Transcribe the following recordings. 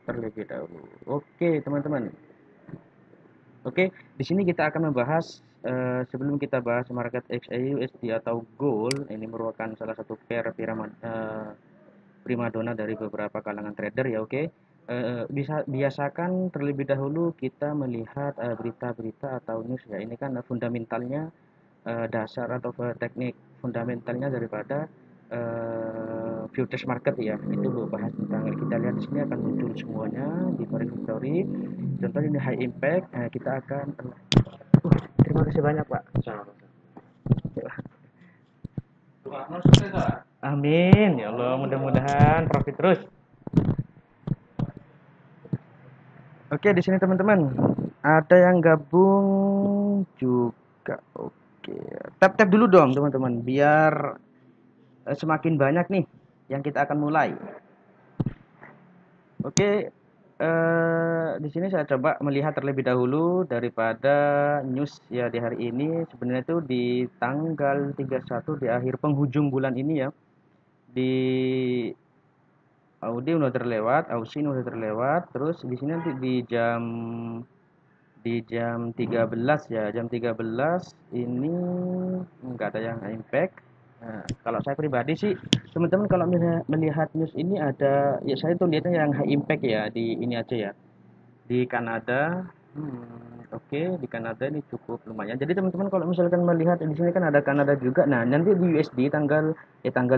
terlebih dahulu. Oke, teman-teman. Oke, di sini kita akan membahas sebelum kita bahas market XAUSD atau gold, ini merupakan salah satu pair primadona dari beberapa kalangan trader ya, oke. Biasakan terlebih dahulu kita melihat berita-berita atau news ya. Ini kan fundamentalnya dasar atau teknik fundamentalnya daripada futures market ya, itu bahas tentang kita lihat di sini akan muncul semuanya di forex victory. Contoh ini high impact, kita akan terima kasih banyak Pak. Amin ya Allah, mudah-mudahan profit terus. Oke, di sini teman-teman ada yang gabung juga. Oke, tap-tap dulu dong teman-teman biar semakin banyak nih yang kita akan mulai. Oke, di sini saya coba melihat terlebih dahulu daripada news ya di hari ini. Sebenarnya itu di tanggal 31 di akhir penghujung bulan ini ya. Di Audi udah terlewat, Ausin udah terlewat. Terus di sini nanti di jam 13 ya, jam 13 ini nggak ada yang impact. Nah, kalau saya pribadi sih, teman-teman kalau melihat news ini ada, ya saya tuh lihatnya yang high impact ya di ini aja ya, di Kanada. Oke, di Kanada ini cukup lumayan. Jadi teman-teman kalau misalkan melihat di sini kan ada Kanada juga. Nah, nanti di USD tanggal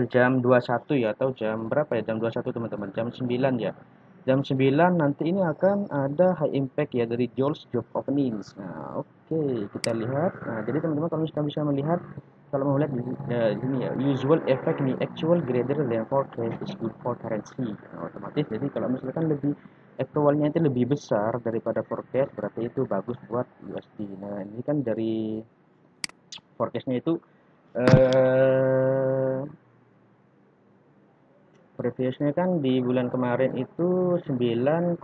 jam 21 ya atau jam berapa ya? Jam 21 teman-teman. Jam 9 ya. Jam 9 nanti ini akan ada high impact ya dari Jones Job Openings. Nah, oke, kita lihat. Nah, jadi teman-teman kalau misalkan bisa melihat kalau mau lihat ini ya usual effect ini actual greater than forecast is good for currency. Nah, otomatis jadi kalau misalkan lebih aktualnya itu lebih besar daripada forecast berarti itu bagus buat USD. Nah, ini kan dari forecastnya itu eh previousnya kan di bulan kemarin itu 9,59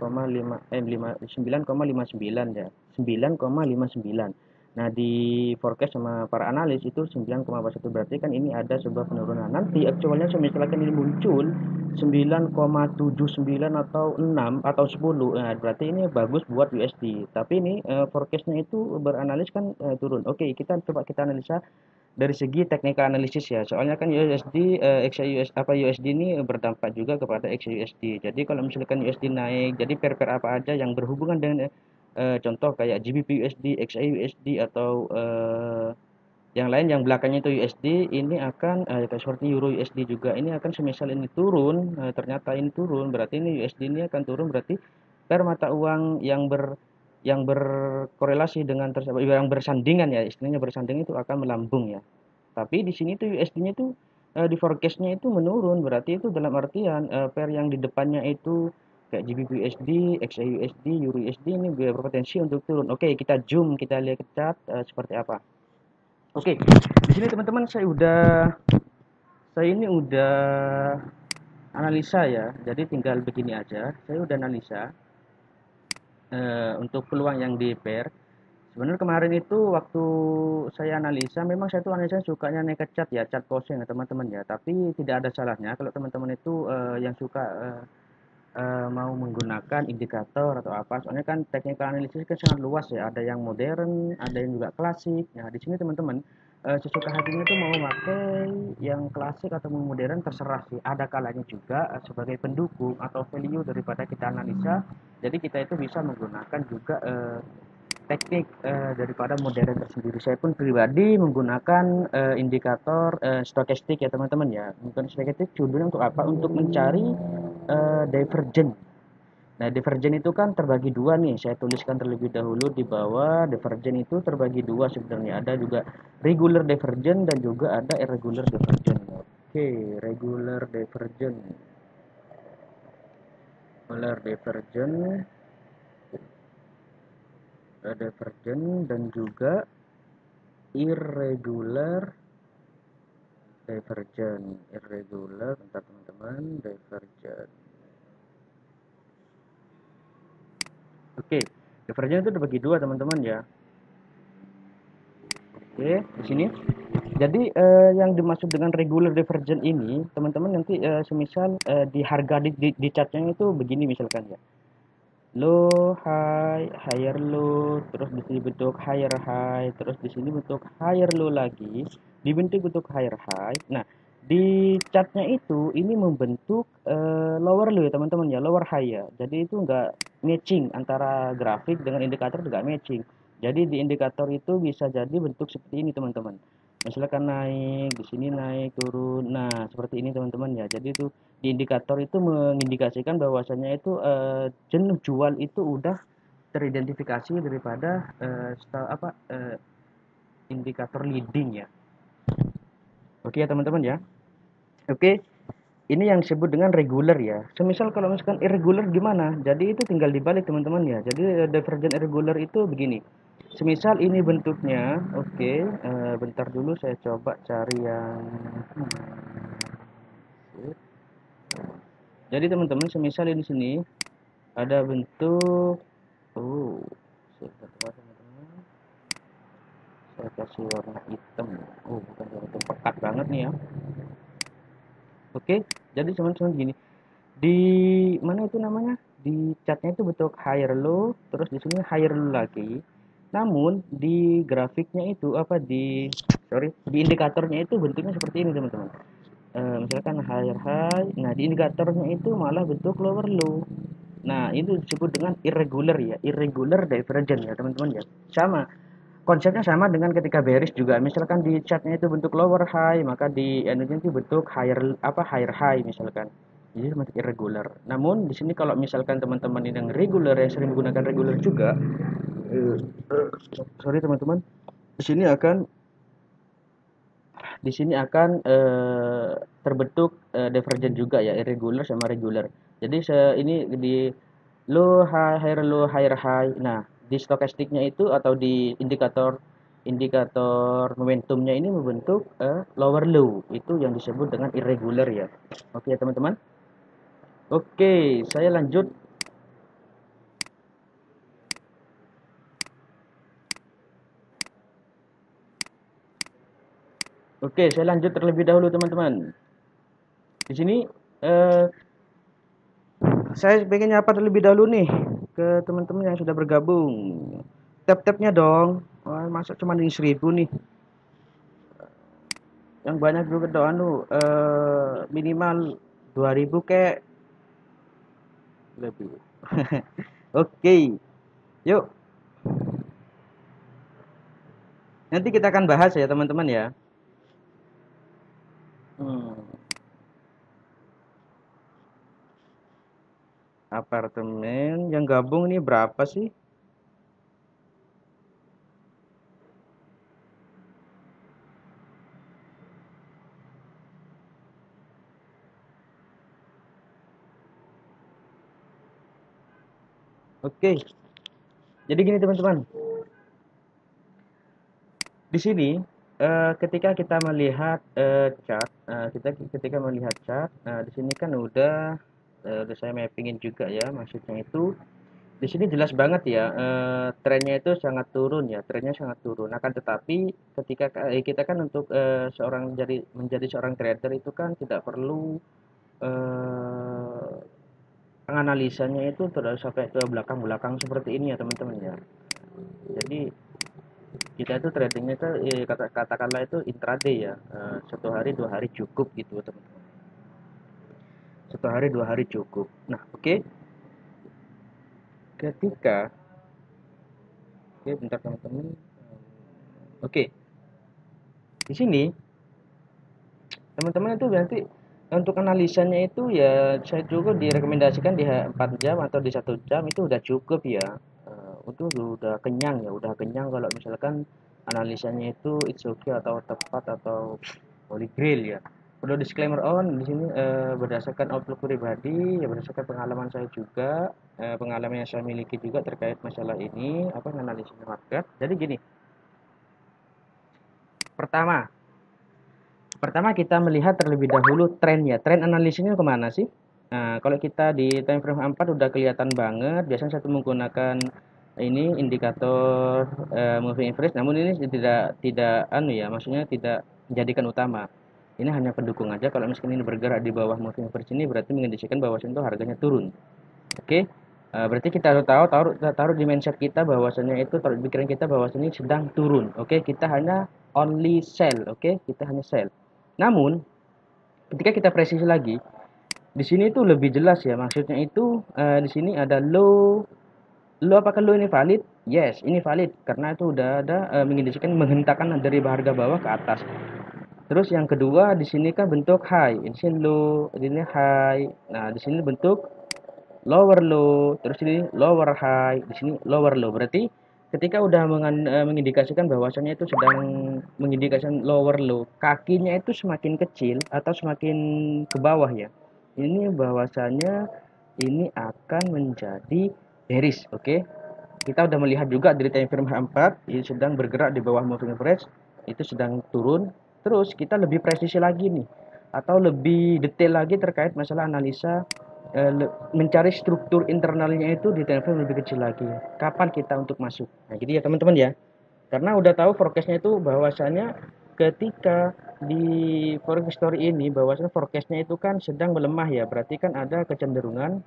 ya. 9,59. Nah, di forecast sama para analis itu 9,41 berarti kan ini ada sebuah penurunan. Nanti aktualnya misalkan ini muncul 9,79 atau 6 atau 10. Nah, berarti ini bagus buat USD. Tapi ini forecastnya itu beranalis kan turun. Oke, kita analisa dari segi technical analysis ya. Soalnya kan USD XAUS apa USD ini berdampak juga kepada XAUSD. Jadi kalau misalkan USD naik, jadi pair-pair apa aja yang berhubungan dengan contoh kayak GBP USD, XAUSD atau yang lain yang belakangnya itu USD ini akan kayak seperti Euro USD juga ini akan semisal ini turun, ternyata ini turun, berarti ini USD ini akan turun berarti pair mata uang yang berkorelasi dengan tersebut yang bersandingan ya istilahnya bersanding itu akan melambung ya. Tapi di sini tuh USD-nya tuh di forecast-nya itu menurun, berarti itu dalam artian pair yang di depannya itu kayak GBP USD, XAU USD, Euro USD ini berpotensi untuk turun. Oke, kita zoom, kita lihat chart seperti apa. Oke, di sini teman-teman saya ini udah analisa ya. Jadi tinggal begini aja. Saya udah analisa untuk peluang yang di pair. Sebenarnya kemarin itu waktu saya analisa, memang saya tuh analisa sukanya naik ke chart ya, chart closing ya teman-teman ya. Tapi tidak ada salahnya kalau teman-teman itu yang suka mau menggunakan indikator atau apa. Soalnya kan technical analysis kan sangat luas ya. Ada yang modern, ada yang juga klasik. Nah di sini teman-teman sesuka hatinya tuh mau pakai yang klasik atau mau modern terserah sih. Ada kalanya juga sebagai pendukung atau value daripada kita analisa. Jadi kita itu bisa menggunakan juga teknik daripada modern tersendiri. Saya pun pribadi menggunakan indikator stokastik ya teman-teman ya. Mungkin stokastik tujuannya untuk apa? Untuk mencari divergen. Nah, divergen itu kan terbagi dua nih. Saya tuliskan terlebih dahulu di bawah. Divergen itu terbagi dua sebenarnya. Ada juga regular divergen dan juga ada irregular divergen. Oke, regular divergen. Regular divergen, divergen dan juga irregular divergen. Irregular, bentar teman-teman, divergen. Oke, divergen itu terbagi dua teman-teman ya. Oke, di sini. Jadi yang dimaksud dengan regular divergen ini, teman-teman nanti semisal di harga di chartnya itu begini misalkan ya. low high, higher low, terus di sini bentuk higher high, terus di sini bentuk higher low lagi, dibentuk bentuk higher high. Nah, di chartnya itu ini membentuk lower low ya teman-teman ya, lower high ya. Jadi itu enggak matching antara grafik dengan indikator, enggak matching. Jadi di indikator itu bisa jadi bentuk seperti ini teman-teman. Misalkan naik, di sini naik, turun. Nah, seperti ini teman-teman ya. Jadi itu di indikator itu mengindikasikan bahwasanya itu jenuh jual itu udah teridentifikasi daripada indikator leading ya. Oke ya teman-teman ya. Oke, ini yang disebut dengan regular ya. Semisal kalau misalkan irregular gimana? Jadi itu tinggal dibalik teman-teman ya. Jadi divergent irregular itu begini. Semisal ini bentuknya, oke, bentar dulu saya coba cari yang jadi teman-teman, semisal di sini ada bentuk, oh, sebentar teman-teman, saya kasih warna hitam. Oh, bukan warna hitam, pekat banget nih ya. Oke, jadi teman-teman gini, di mana itu namanya? Di catnya itu bentuk higher low, terus di sini higher low lagi. Namun di grafiknya itu di indikatornya itu bentuknya seperti ini teman-teman. Misalkan higher high, nah di indikatornya itu malah bentuk lower low. Nah, itu disebut dengan irregular ya, irregular divergence ya teman-teman ya. Sama, konsepnya sama dengan ketika bearish juga. Misalkan di chartnya itu bentuk lower high, maka di energi itu bentuk higher high misalkan. Jadi masih irregular. Namun di sini kalau misalkan teman-teman ini yang regular yang sering menggunakan regular juga, eh, sorry teman-teman, di sini akan terbentuk divergent juga ya, irregular sama regular. Jadi ini di low high higher low higher high. Nah, di stokastiknya itu atau di indikator indikator momentumnya ini membentuk lower low. Itu yang disebut dengan irregular ya. Oke, teman-teman. Oke, saya lanjut. Oke, saya lanjut terlebih dahulu teman-teman. Di sini eh, saya pengen nyapa terlebih dahulu nih ke teman-teman yang sudah bergabung. Tap-tapnya dong. Wah, masa cuma ini 1000 nih. Yang banyak juga doang lu minimal 2000 kek lebih. Oke, yuk. Nanti kita akan bahas ya teman-teman ya. Hmm, apartemen yang gabung ini berapa sih? Oke, jadi gini teman-teman. Di sini ketika kita melihat chart, kita ketika melihat chart, di sini kan udah saya mappingin juga ya, maksudnya itu di sini jelas banget ya, trennya itu sangat turun ya, trennya sangat turun. Akan tetapi ketika kita kan untuk menjadi seorang trader itu kan tidak perlu eh, penganalisanya itu terus sampai ke belakang-belakang seperti ini ya teman-teman ya. Jadi kita itu tradingnya itu katakanlah itu intraday ya, satu hari dua hari cukup gitu teman-teman, satu hari dua hari cukup. Nah oke, ketika oke bentar teman-teman, oke di sini teman-teman itu nanti untuk analisanya itu ya saya juga direkomendasikan di 4 jam atau di 1 jam itu udah cukup ya. Itu udah kenyang ya, udah kenyang kalau misalkan analisanya itu it's okay atau tepat atau holy grail ya. Perlu disclaimer on di sini berdasarkan outlook pribadi ya, berdasarkan pengalaman saya juga, pengalaman yang saya miliki juga terkait masalah ini apa analisis market. Jadi gini, pertama Pertama kita melihat terlebih dahulu tren ya. Tren analisisnya kemana sih? Nah, kalau kita di time frame 4 udah kelihatan banget. Biasanya satu menggunakan ini indikator moving average, namun ini tidak anu ya, maksudnya tidak menjadikan utama. Ini hanya pendukung aja. Kalau misalkan ini bergerak di bawah moving average ini berarti mengindikasikan bahwa itu harganya turun. Oke. Berarti kita harus taruh di mindset kita bahwasanya itu, taruh di pikiran kita bahwasanya sedang turun. Oke, kita hanya only sell. Oke, kita hanya sell. Namun ketika kita presisi lagi, di sini itu lebih jelas ya. Maksudnya itu di sini ada low. Low, apakah low ini valid? Yes, ini valid karena itu udah ada mengindikasikan menghentakkan dari harga bawah ke atas. Terus yang kedua di sini kan bentuk high. Di sini low, ini high. Nah, di sini bentuk lower low, terus ini lower high, di sini lower low. Berarti ketika udah mengindikasikan bahwasannya itu sedang mengindikasikan lower low, kakinya itu semakin kecil atau semakin ke bawah ya. Ini bahwasanya ini akan menjadi bearish, oke. Kita udah melihat juga dari time frame H4 ini sedang bergerak di bawah moving average, itu sedang turun. Terus kita lebih presisi lagi nih atau lebih detail lagi terkait masalah analisa mencari struktur internalnya itu di time frame lebih kecil lagi. Kapan kita untuk masuk? Nah, jadi ya teman-teman ya. Karena udah tahu forecastnya itu bahwasanya ketika di forex story ini bahwasanya forecastnya itu kan sedang melemah ya. Berarti kan ada kecenderungan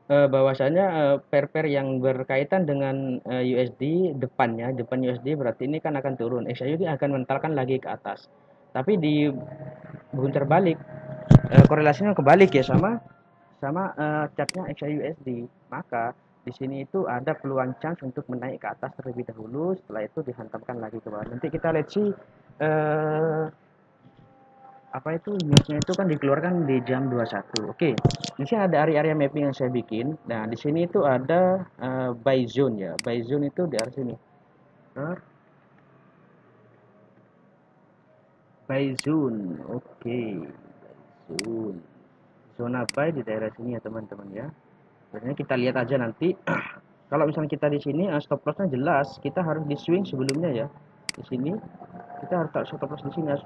bahwasanya pair-pair yang berkaitan dengan USD depan USD berarti ini kan akan turun. XAUD akan mentalkan lagi ke atas. Tapi di bukan terbalik, korelasinya kebalik ya sama sama chartnya XAUSD. Maka di sini itu ada peluang chance untuk menaik ke atas terlebih dahulu, setelah itu dihantamkan lagi ke bawah. Nanti kita lihat sih apa itu newsnya itu kan dikeluarkan di jam 21. Oke, di sini ada area-area mapping yang saya bikin. Nah, di sini itu ada buy zone ya. Buy zone itu di area sini. Buy zone. Oke, buy zone. Zona buy di daerah sini ya teman-teman ya. Biasanya kita lihat aja nanti. Kalau misalnya kita di sini stop lossnya jelas, kita harus di swing sebelumnya ya. Di sini kita harus taruh stop loss di sini ya.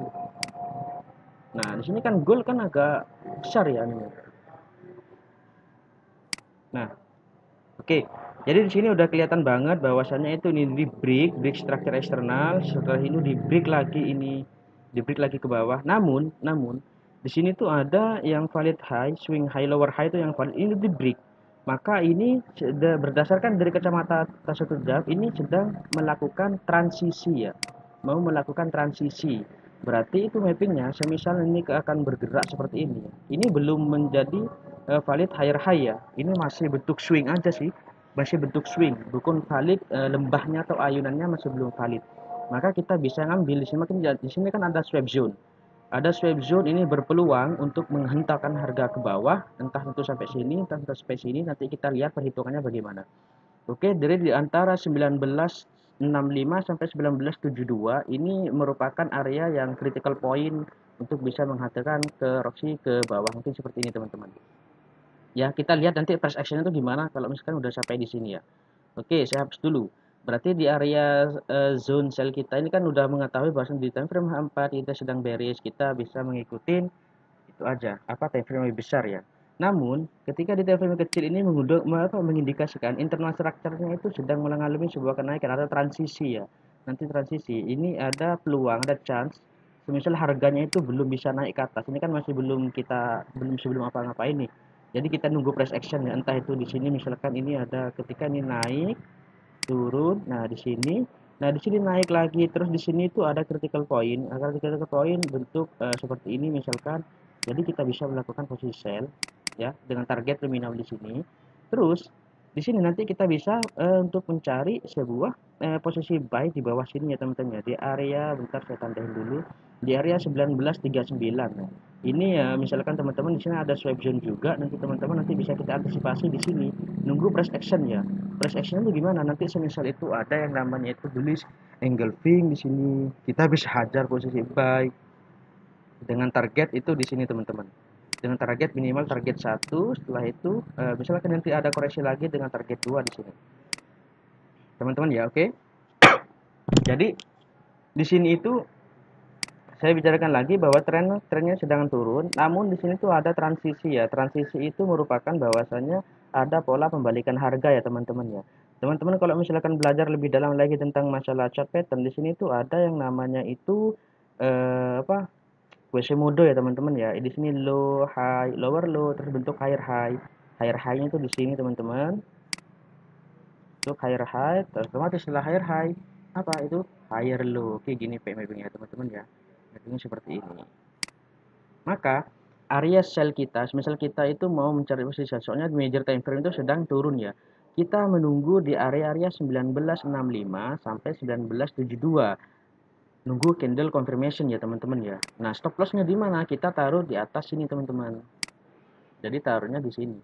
Nah, di sini kan gold kan agak besar ya ini. Nah, oke. Jadi di sini udah kelihatan banget bahwasannya itu ini di break structure eksternal, setelah ini di break lagi ini di break lagi ke bawah. Namun di sini tuh ada yang valid high, swing high, lower high itu yang valid ini di break. Maka ini berdasarkan dari kacamata satu jam ini sedang melakukan transisi ya. Mau melakukan transisi. Berarti itu mappingnya semisal ini akan bergerak seperti ini. Ini belum menjadi valid higher high ya. Ini masih bentuk swing aja sih. Masih bentuk swing, bukan valid lembahnya atau ayunannya masih belum valid. Maka kita bisa ngambil di sini kan ada swap zone. Ada swap zone ini berpeluang untuk menghentakkan harga ke bawah, entah itu sampai sini, entah itu sampai sini. Nanti kita lihat perhitungannya bagaimana. Oke, dari di antara 1965 sampai 1972 ini merupakan area yang critical point untuk bisa menghantarkan ke Roxy ke bawah mungkin seperti ini teman-teman. Ya, kita lihat nanti price action itu gimana kalau misalkan udah sampai di sini ya. Oke, saya hapus dulu. Berarti di area zone sell kita ini kan udah mengetahui bahwa di time frame H4 kita sedang bearish, kita bisa mengikuti itu aja, apa time frame lebih besar ya. Namun, ketika di time frame kecil ini mengindikasikan internal structure-nya itu sedang mengalami sebuah kenaikan atau transisi ya. Nanti transisi, ini ada peluang, ada chance semisal harganya itu belum bisa naik ke atas. Ini kan masih belum sebelum apa-ngapain nih. Jadi kita nunggu price action ya, entah itu di sini misalkan ini ada ketika ini naik, turun, nah di sini naik lagi, terus di sini itu ada critical point, agar critical point bentuk seperti ini misalkan. Jadi kita bisa melakukan posisi sell ya dengan target terminal di sini. Terus di sini nanti kita bisa untuk mencari sebuah posisi buy di bawah sini ya teman-teman ya, di area bentar saya tandain dulu di area 1939. Nah, ini ya misalkan teman-teman di sini ada swap zone juga, nanti teman-teman nanti bisa kita antisipasi di sini nunggu price action ya. Price action itu gimana? Nanti semisal itu ada yang namanya itu tulis engulfing di sini, kita bisa hajar posisi buy dengan target itu di sini teman-teman. Dengan target minimal target 1, setelah itu misalkan nanti ada koreksi lagi dengan target 2 di sini. Teman-teman ya, oke. Jadi di sini itu saya bicarakan lagi bahwa trennya sedang turun, namun di sini tuh ada transisi ya. Transisi itu merupakan bahwasannya ada pola pembalikan harga ya teman-teman ya. Teman-teman kalau misalkan belajar lebih dalam lagi tentang masalah chart pattern, di sini tuh ada yang namanya itu apa? Quasimodo ya teman-teman ya. Di sini low high, lower low, terus bentuk higher high. higher high-nya itu di sini teman-teman. Untuk higher high, otomatis setelah higher high apa itu higher low. Oke, gini mapping-nya teman-teman ya. Mappingnya seperti ini. Maka area sell kita, misal kita itu mau mencari posisi, soalnya major time frame itu sedang turun ya. Kita menunggu di area-area 1965 sampai 1972. Nunggu candle confirmation ya teman-teman ya. Nah, stop lossnya di mana? Kita taruh di atas sini teman-teman. Jadi taruhnya di sini.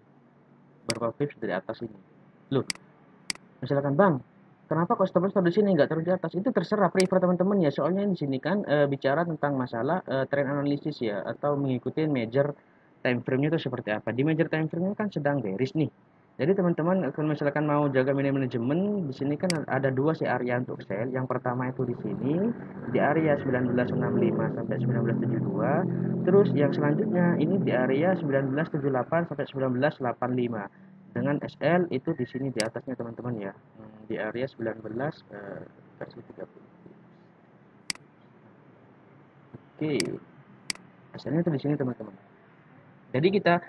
Berapa pips dari atas ini. Loh, misalkan bang, kenapa kok stop loss taruh di sini nggak taruh di atas? Itu terserah prefer teman-teman ya. Soalnya di sini kan bicara tentang masalah trend analisis ya, atau mengikuti major time frame-nya itu seperti apa. Di major time frame-nya kan sedang bearish nih. Jadi teman-teman kalau misalkan mau jaga manajemen, di sini kan ada dua sih area untuk sell. Yang pertama itu di sini di area 1965 sampai 1972. Terus yang selanjutnya ini di area 1978 sampai 1985. Dengan SL itu di sini di atasnya teman-teman ya. Di area 19 versi 30. Oke. SL-nya itu di sini teman-teman. Jadi kita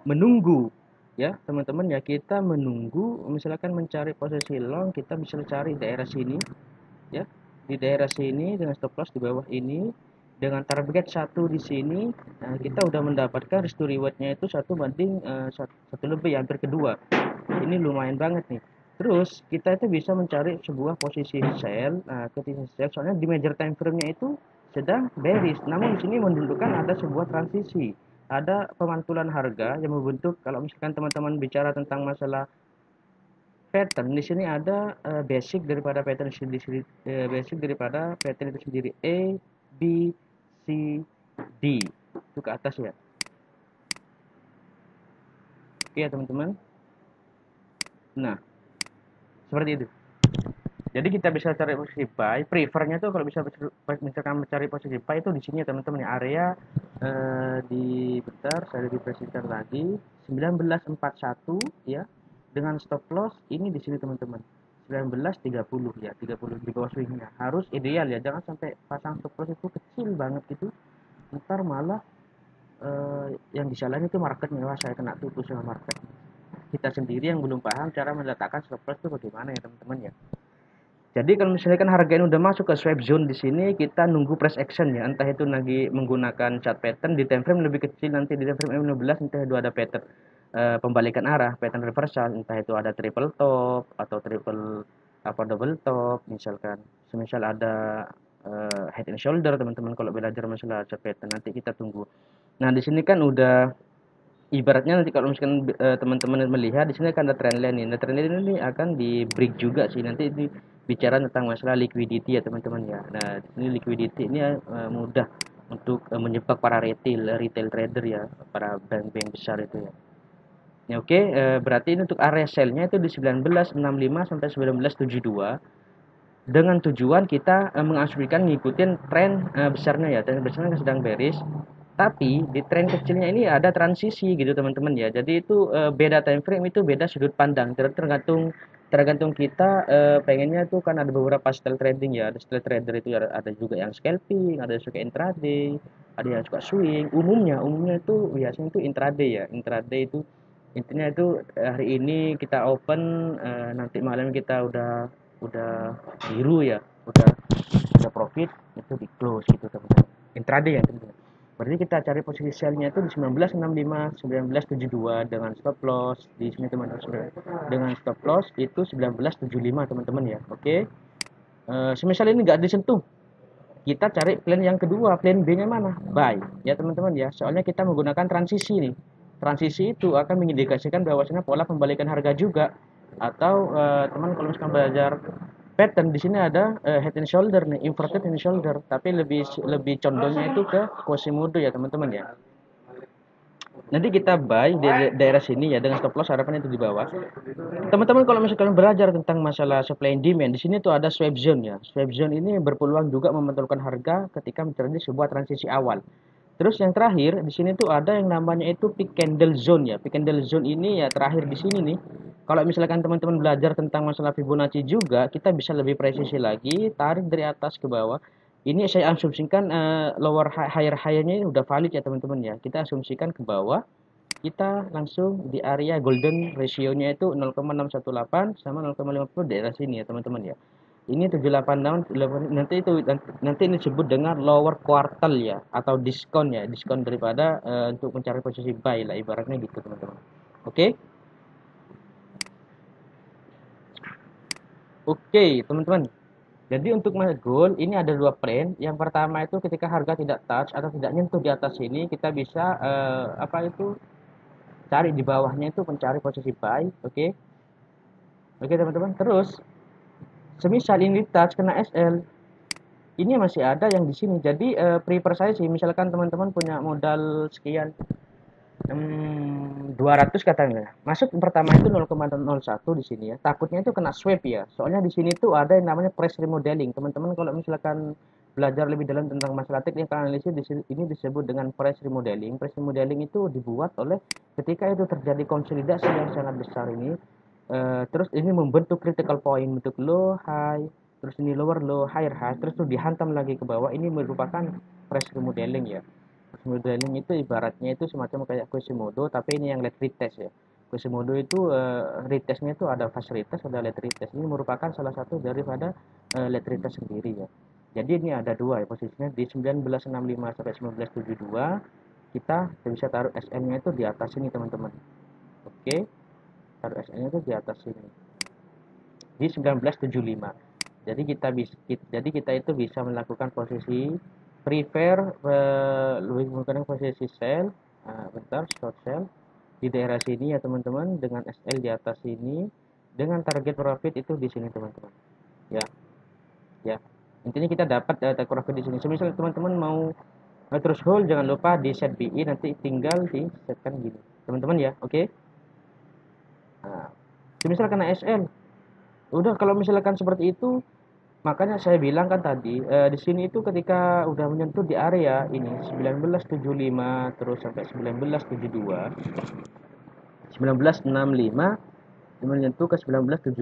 menunggu ya teman-teman ya, kita menunggu misalkan mencari posisi long, kita bisa cari daerah sini ya, di daerah sini dengan stop loss di bawah ini dengan target satu di sini. Nah, kita udah mendapatkan risk to rewardnya itu 1 banding 1 lebih, hampir kedua. Ini lumayan banget nih. Terus kita itu bisa mencari sebuah posisi sell. Nah, ketika sell soalnya di major time frame-nya itu sedang bearish, namun di sini menunjukkan ada sebuah transisi, ada pemantulan harga yang membentuk. Kalau misalkan teman-teman bicara tentang masalah pattern, di sini ada basic daripada pattern sendiri, basic daripada pattern itu sendiri, A, B, C, D itu ke atas ya. Oke ya teman-teman. Nah, seperti itu. Jadi kita bisa cari posisi buy, prefernya tuh kalau bisa misalkan mencari posisi buy itu di sini ya teman-teman ya, area di bentar saya refreshkan lagi 1941 ya, dengan stop loss ini di sini teman-teman 1930 ya, 30 di bawah swingnya. Harus ideal ya, jangan sampai pasang stop loss itu kecil banget gitu, ntar malah yang disalahin itu marketnya. Wah, saya kena tutup sama market. Kita sendiri yang belum paham cara meletakkan stop loss itu bagaimana ya teman-teman ya. Jadi kalau misalkan harga ini udah masuk ke swipe zone di sini, kita nunggu price action ya. Entah itu lagi menggunakan chart pattern di time frame lebih kecil, nanti di time frame 15 entah itu ada pattern pembalikan arah, pattern reversal, entah itu ada triple top atau triple apa double top misalkan. Semisal ada head and shoulder teman-teman kalau belajar masalah chart pattern, nanti kita tunggu. Nah, di sini kan udah ibaratnya nanti kalau misalkan teman-teman melihat di sini akan ada trendline ini. Nah, trendline ini akan di break juga sih. Nanti di bicara tentang masalah liquidity ya teman-teman ya. Nah, di sini liquidity ini mudah untuk menyebab para retail trader ya, para bank-bank besar itu ya. Ya, oke, berarti ini untuk area sell-nya itu di 1965 sampai 1972 dengan tujuan kita mengasumsikan ngikutin tren besarnya ya. Tren besarnya sedang bearish, tapi di tren kecilnya ini ada transisi gitu teman-teman ya. Jadi itu beda time frame, itu beda sudut pandang, tergantung tergantung kita pengennya tuh kan ada beberapa style trading ya. Ada style trader itu ya, ada juga yang scalping, ada yang suka intraday, ada yang suka swing. Umumnya itu biasanya itu intraday ya. Intraday itu intinya itu hari ini kita open, nanti malam kita udah biru ya, udah profit, itu di close gitu teman-teman. Intraday ya teman-teman. Berarti kita cari posisi sell-nya itu di 1965, 1972 dengan stop loss di sini teman-teman. Dengan stop loss itu 1975 teman-teman ya. Oke. Semisal ini nggak disentuh, kita cari plan yang kedua. Plan B-nya mana? Buy ya teman-teman ya. Soalnya kita menggunakan transisi nih. Transisi itu akan mengindikasikan bahwasanya pola pembalikan harga juga. Atau teman kalau misalkan belajar pattern, di sini ada head and shoulder nih, inverted head and shoulder, tapi lebih lebih condongnya itu ke Quasimodo ya teman-teman ya. Nanti kita buy di daerah sini ya dengan stop loss harapan itu di bawah. Teman-teman kalau misalkan belajar tentang masalah supply and demand, di sini tuh ada swipe zone ya. Swipe zone ini berpeluang juga memantulkan harga ketika terjadi sebuah transisi awal. Terus yang terakhir di sini tuh ada yang namanya itu peak candle zone ya. Peak candle zone ini ya terakhir di sini nih. Kalau misalkan teman-teman belajar tentang masalah Fibonacci juga, kita bisa lebih presisi lagi, tarik dari atas ke bawah. Ini saya asumsikan lower higher high-nya udah valid ya teman-teman ya. Kita asumsikan ke bawah. kita langsung di area golden ratio-nya itu 0,618 sama 0,50 daerah sini ya teman-teman ya. Ini 786 nanti itu nanti ini disebut dengan lower quartile ya atau diskon ya, diskon daripada untuk mencari posisi buy lah ibaratnya gitu teman-teman. Oke. Oke, teman-teman. Jadi untuk mas goal ini ada dua plan. Yang pertama itu ketika harga tidak touch atau tidak nyentuh di atas ini, kita bisa apa itu cari di bawahnya itu mencari posisi buy. Oke. Oke, teman-teman. Terus semisal ini touch kena SL, ini masih ada yang di sini. Jadi prefer saya sih misalkan teman-teman punya modal sekian 200 katanya. Masuk pertama itu 0,01 di sini ya. Takutnya itu kena swap ya. Soalnya di sini tuh ada yang namanya price remodeling. Teman-teman kalau misalkan belajar lebih dalam tentang masalah teknik analisis ini disebut dengan price remodeling. Price remodeling itu dibuat oleh ketika itu terjadi konsolidasi yang sangat besar ini. Terus ini membentuk critical point, bentuk low, high, terus ini lower low, higher high, terus itu dihantam lagi ke bawah. Ini merupakan price remodeling ya. Modeling itu ibaratnya itu semacam kayak Quasimodo, tapi ini yang late retest ya. Quasimodo itu retestnya itu ada fast retest, ada late retest. Ini merupakan salah satu daripada late retest sendiri ya. Jadi ini ada dua ya posisinya di 1965 sampai 1972 kita bisa taruh SN-nya itu di atas ini teman-teman. Oke, taruh SN-nya itu di atas sini di 1975. Jadi kita itu bisa melakukan posisi prefer lebih menggunakan posisi sell, bentar short sell di daerah sini ya teman-teman dengan SL di atas sini dengan target profit itu di sini teman-teman. Ya, ya. Intinya kita dapat target profit di sini. Semisal teman-teman mau terus hold jangan lupa di set BI nanti tinggal di setkan gini. Teman-teman ya, oke? Okay? Nah, semisal kena SL, udah kalau misalkan seperti itu makanya saya bilang kan tadi, di sini itu ketika udah menyentuh di area ini 1975 terus sampai 1972, 1965 menyentuh ke 1972,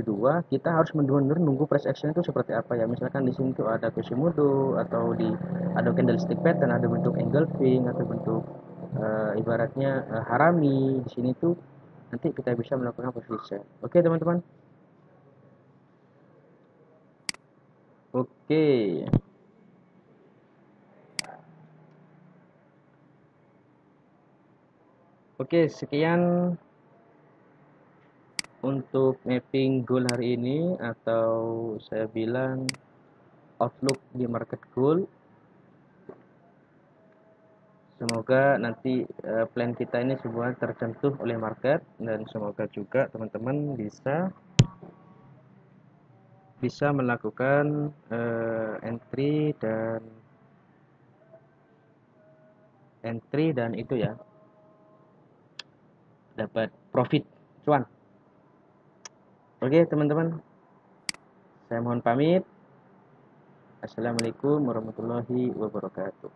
kita harus benar-benar nunggu price action itu seperti apa ya. Misalkan di sini tuh ada Quasimodo atau ada candlestick pattern, ada bentuk engulfing atau bentuk ibaratnya harami di sini tuh nanti kita bisa melakukan posisi sell. Oke, teman-teman. Oke. Oke, sekian untuk mapping goal hari ini atau saya bilang outlook di market goal. Semoga nanti plan kita ini semua tersentuh oleh market dan semoga juga teman-teman bisa melakukan entry dan itu ya dapat profit cuan. Oke teman-teman, saya mohon pamit. Assalamualaikum warahmatullahi wabarakatuh.